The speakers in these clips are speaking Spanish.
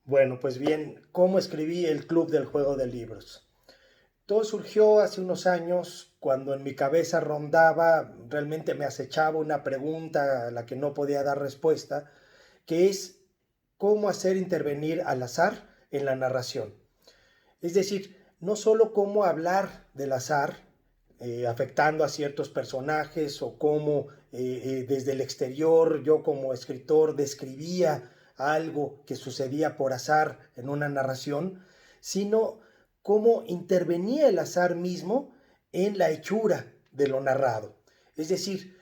Bueno, pues bien, ¿cómo escribí el Club del Juego de Libros? Todo surgió hace unos años cuando en mi cabeza rondaba, realmente me acechaba una pregunta a la que no podía dar respuesta, que es cómo hacer intervenir al azar en la narración. Es decir, no solo cómo hablar del azar, afectando a ciertos personajes o cómo desde el exterior yo como escritor describía algo que sucedía por azar en una narración, sino cómo intervenía el azar mismo en la hechura de lo narrado. Es decir,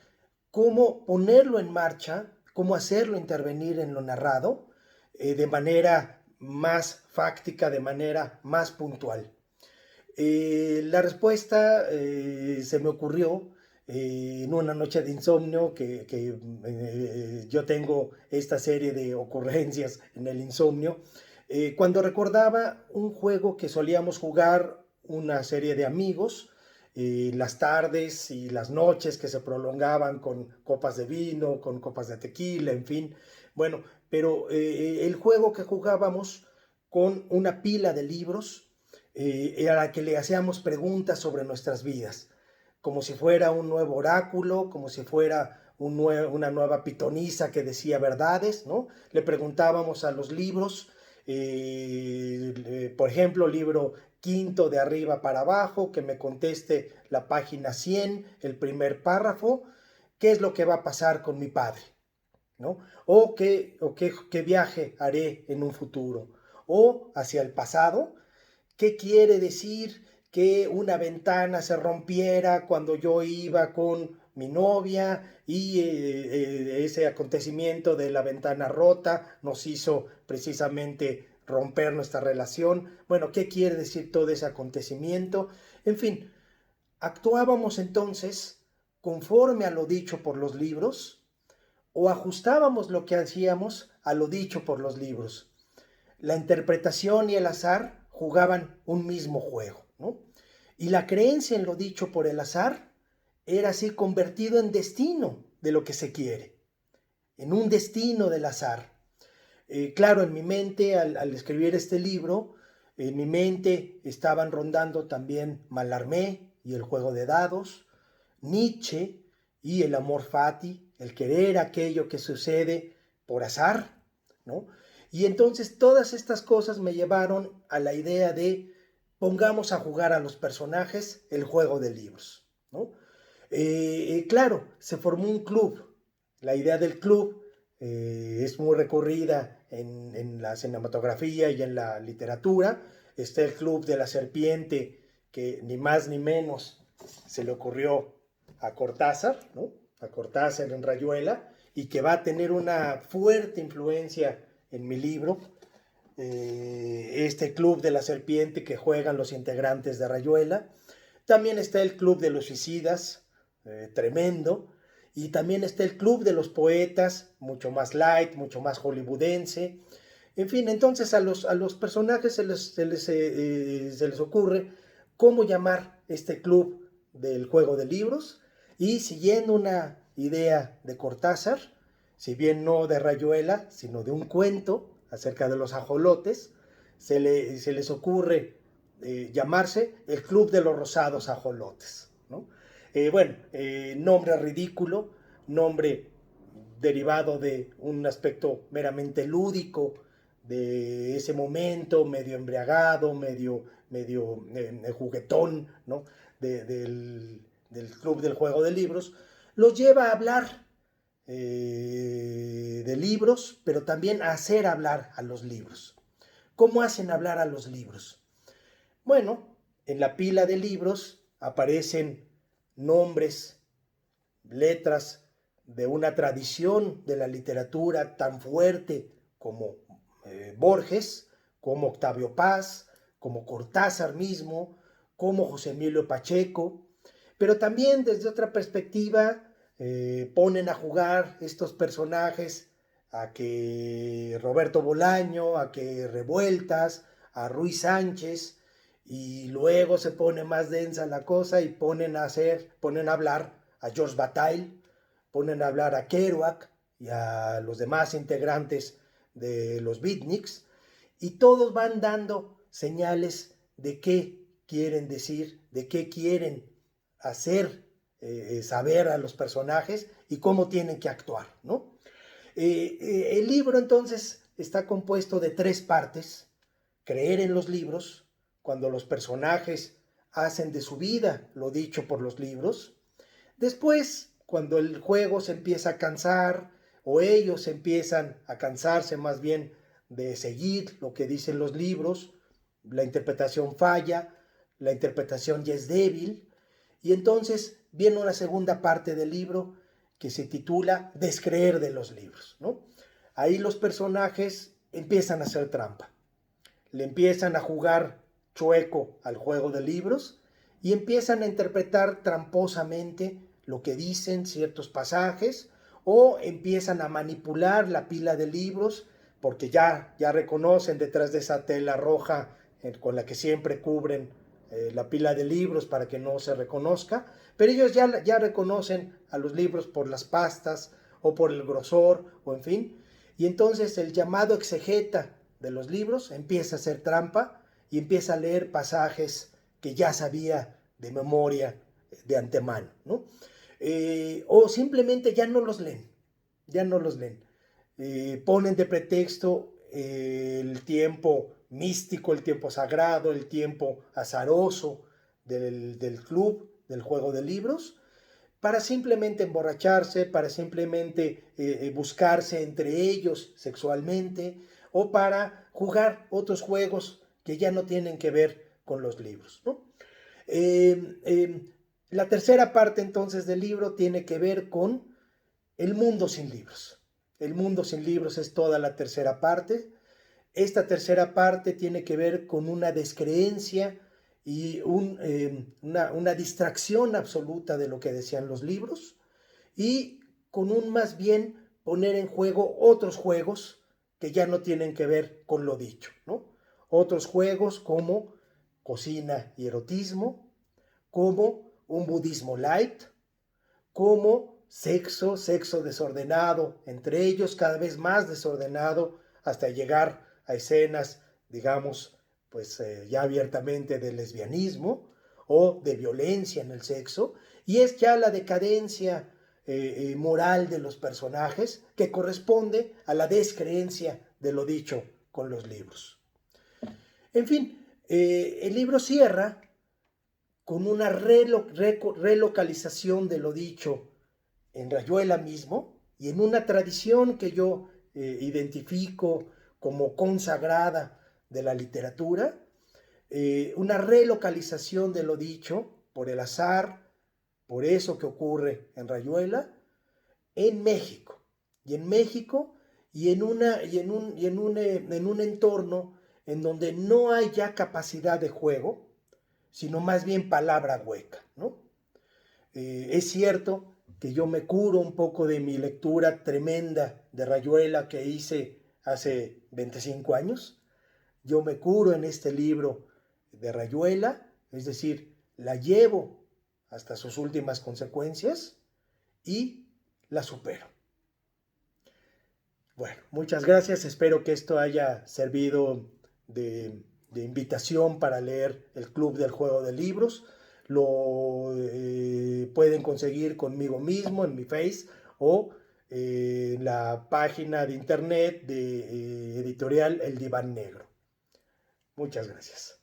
cómo ponerlo en marcha, cómo hacerlo intervenir en lo narrado de manera más fáctica, de manera más puntual. La respuesta se me ocurrió en una noche de insomnio que yo tengo esta serie de ocurrencias en el insomnio, cuando recordaba un juego que solíamos jugar una serie de amigos, las tardes y las noches que se prolongaban con copas de vino, con copas de tequila, en fin. Bueno, pero el juego que jugábamos con una pila de libros a la que le hacíamos preguntas sobre nuestras vidas, como si fuera un nuevo oráculo, como si fuera una nueva pitonisa que decía verdades, ¿no? Le preguntábamos a los libros, por ejemplo, libro quinto de arriba para abajo, que me conteste la página 100, el primer párrafo, qué es lo que va a pasar con mi padre, ¿no? Qué viaje haré en un futuro, o hacia el pasado, qué quiere decir que una ventana se rompiera cuando yo iba con mi novia y ese acontecimiento de la ventana rota nos hizo precisamente romper nuestra relación. Bueno, ¿qué quiere decir todo ese acontecimiento? En fin, actuábamos entonces conforme a lo dicho por los libros o ajustábamos lo que hacíamos a lo dicho por los libros. La interpretación y el azar jugaban un mismo juego, ¿no? Y la creencia en lo dicho por el azar era así convertido en destino de lo que se quiere, en un destino del azar. Claro, en mi mente, al escribir este libro, en mi mente estaban rondando también Mallarmé y el juego de dados, Nietzsche y el amor fati, el querer aquello que sucede por azar, ¿no? Y entonces todas estas cosas me llevaron a la idea de pongamos a jugar a los personajes el juego de libros, ¿no? Claro, se formó un club. La idea del club es muy recurrida en la cinematografía y en la literatura. Está el Club de la Serpiente, que ni más ni menos se le ocurrió a Cortázar, ¿no? A Cortázar en Rayuela, y que va a tener una fuerte influencia en mi libro. Este Club de la Serpiente que juegan los integrantes de Rayuela. También está el Club de los Suicidas, tremendo. Y también está el Club de los Poetas, mucho más light, mucho más hollywoodense. En fin, entonces a los personajes se les ocurre cómo llamar este club del juego de libros y siguiendo una idea de Cortázar, si bien no de Rayuela, sino de un cuento acerca de los ajolotes, se les ocurre llamarse el Club de los Rosados Ajolotes, ¿no? Nombre ridículo, nombre derivado de un aspecto meramente lúdico de ese momento, medio embriagado, medio juguetón, ¿no? Del club del juego de libros, los lleva a hablar de libros, pero también a hacer hablar a los libros. ¿Cómo hacen hablar a los libros? Bueno, en la pila de libros aparecen nombres, letras de una tradición de la literatura tan fuerte como Borges, como Octavio Paz, como Cortázar mismo, como José Emilio Pacheco, pero también desde otra perspectiva ponen a jugar estos personajes a que Roberto Bolaño, a que Revueltas, a Ruiz Sánchez, y luego se pone más densa la cosa y ponen a hablar a George Bataille, ponen a hablar a Kerouac y a los demás integrantes de los beatniks, y todos van dando señales de qué quieren decir, de qué quieren hacer saber a los personajes y cómo tienen que actuar, ¿no? El libro entonces está compuesto de 3 partes: creer en los libros, cuando los personajes hacen de su vida lo dicho por los libros; después, cuando el juego se empieza a cansar, o ellos empiezan a cansarse más bien de seguir lo que dicen los libros, la interpretación falla, la interpretación ya es débil, y entonces viene una segunda parte del libro que se titula Descreer de los libros, ¿no? Ahí los personajes empiezan a hacer trampa, le empiezan a jugar chueco al juego de libros y empiezan a interpretar tramposamente lo que dicen ciertos pasajes, o empiezan a manipular la pila de libros porque ya reconocen detrás de esa tela roja con la que siempre cubren la pila de libros para que no se reconozca, pero ellos ya reconocen a los libros por las pastas o por el grosor o en fin, y entonces el llamado exegeta de los libros empieza a hacer trampa y empieza a leer pasajes que ya sabía de memoria de antemano, ¿no? O simplemente ya no los leen, ponen de pretexto el tiempo místico, el tiempo sagrado, el tiempo azaroso del club, del juego de libros, para simplemente emborracharse, para simplemente buscarse entre ellos sexualmente, o para jugar otros juegos que ya no tienen que ver con los libros, ¿no? La tercera parte entonces del libro tiene que ver con el mundo sin libros. El mundo sin libros es toda la tercera parte. Esta tercera parte tiene que ver con una descreencia y una distracción absoluta de lo que decían los libros, y con un más bien poner en juego otros juegos que ya no tienen que ver con lo dicho, ¿no? Otros juegos como cocina y erotismo, como un budismo light, como sexo desordenado, entre ellos cada vez más desordenado, hasta llegar a escenas, digamos, pues ya abiertamente de lesbianismo o de violencia en el sexo, y es ya la decadencia moral de los personajes que corresponde a la descreencia de lo dicho con los libros. En fin, el libro cierra con una relocalización de lo dicho en Rayuela mismo y en una tradición que yo identifico como consagrada de la literatura, una relocalización de lo dicho por el azar, por eso que ocurre en Rayuela, en México. Y en México y en un entorno en donde no hay ya capacidad de juego, sino más bien palabra hueca, ¿no? Es cierto que yo me curo un poco de mi lectura tremenda de Rayuela que hice hace 25 años. Yo me curo en este libro de Rayuela, es decir, la llevo hasta sus últimas consecuencias y la supero. Bueno, muchas gracias. Espero que esto haya servido de invitación para leer el Club del Juego de Libros. Lo pueden conseguir conmigo mismo en mi Face o en la página de internet de editorial El Diván Negro. Muchas gracias.